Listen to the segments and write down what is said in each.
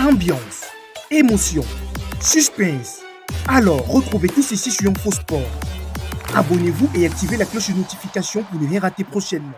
Ambiance, émotion, suspense. Alors, retrouvez tout ceci sur InfoSport. Abonnez-vous et activez la cloche de notification pour ne rien rater prochainement.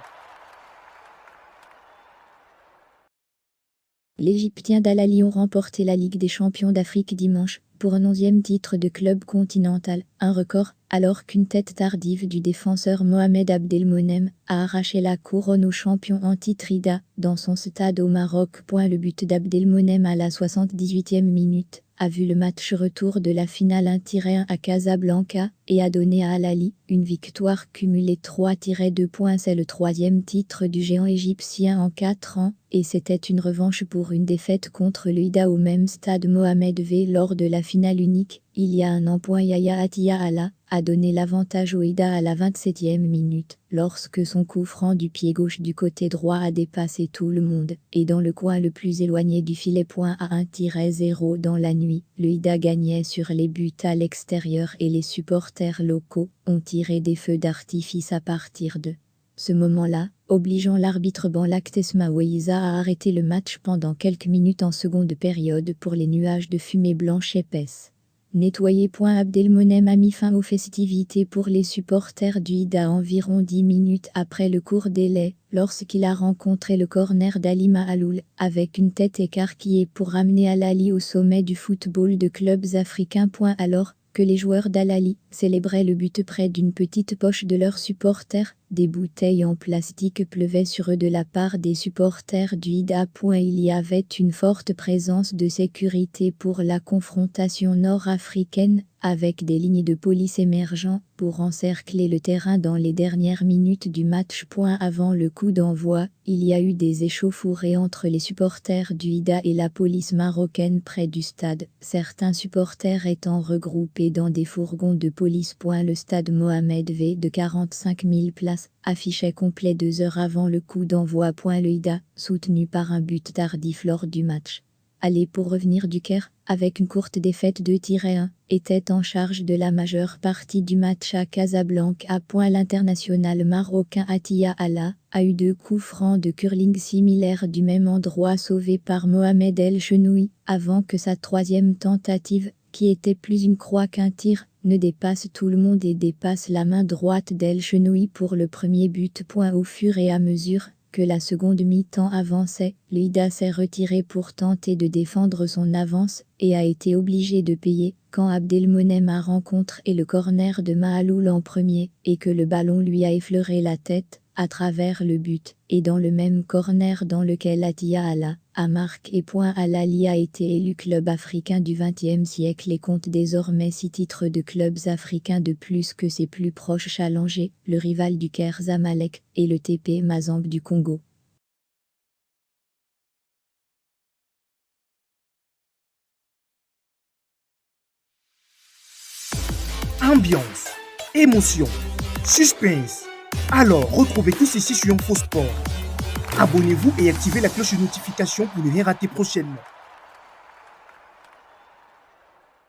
L'Égyptien d'Al Ahly ont remporté la Ligue des champions d'Afrique dimanche, pour un 11e titre de club continental, un record, alors qu'une tête tardive du défenseur Mohamed Abdelmonem a arraché la couronne aux champions en titre Ida, dans son stade au Maroc. Le but d'Abdelmonem à la 78e minute a vu le match retour de la finale 1-1 à Casablanca et a donné à Al Ahly une victoire cumulée 3-2. C'est le 3e titre du géant égyptien en 4 ans, et c'était une revanche pour une défaite contre le Ida au même stade Mohamed V lors de la finale unique, il y a un an. Yaya Attiyah Allah a donné l'avantage au Ida à la 27e minute, lorsque son coup franc du pied gauche du côté droit a dépassé tout le monde, et dans le coin le plus éloigné du filet. À 1-0 dans la nuit, le Ida gagnait sur les buts à l'extérieur et les supporters locaux ont tiré des feux d'artifice à partir de ce moment-là, obligeant l'arbitre Banlak Tesmaoïza à arrêter le match pendant quelques minutes en seconde période pour les nuages de fumée blanche épaisse. Nettoyé. Abdelmonem a mis fin aux festivités pour les supporters du Ida environ 10 minutes après le court délai, lorsqu'il a rencontré le corner d'Ali Mahaloul, avec une tête écarquillée pour ramener Al Ahly au sommet du football de clubs africains. Alors que les joueurs d'Al Ahly célébraient le but près d'une petite poche de leurs supporters, des bouteilles en plastique pleuvaient sur eux de la part des supporters du Ida. Il y avait une forte présence de sécurité pour la confrontation nord-africaine, avec des lignes de police émergeant pour encercler le terrain dans les dernières minutes du match. Avant le coup d'envoi, il y a eu des échauffourées entre les supporters du Ida et la police marocaine près du stade, certains supporters étant regroupés dans des fourgons de police. Le stade Mohamed V de 45 000 places affichait complet 2 heures avant le coup d'envoi. Le Ida, soutenu par un but tardif lors du match aller pour revenir du Caire, avec une courte défaite 2-1, était en charge de la majeure partie du match à Casablanca. L'international marocain Attiyah Allah a eu 2 coups francs de curling similaires du même endroit sauvés par Mohamed El Chenoui, avant que sa 3e tentative, qui était plus une croix qu'un tir, ne dépasse tout le monde et dépasse la main droite d'El Chenoui pour le premier but. Au fur et à mesure que la seconde mi-temps avançait, le Ida s'est retiré pour tenter de défendre son avance et a été obligé de payer quand Abdelmonem a rencontré le corner de Mahaloul en premier et que le ballon lui a effleuré la tête à travers le but, et dans le même corner dans lequel Attiyah Allah a marqué. Al Ahly a été élu club africain du XXe siècle et compte désormais 6 titres de clubs africains de plus que ses plus proches challengers, le rival du Caire Zamalek et le TP Mazembe du Congo. Ambiance, émotion, suspense. Alors, retrouvez tout ceci sur InfoSport. Abonnez-vous et activez la cloche de notification pour ne rien rater prochainement.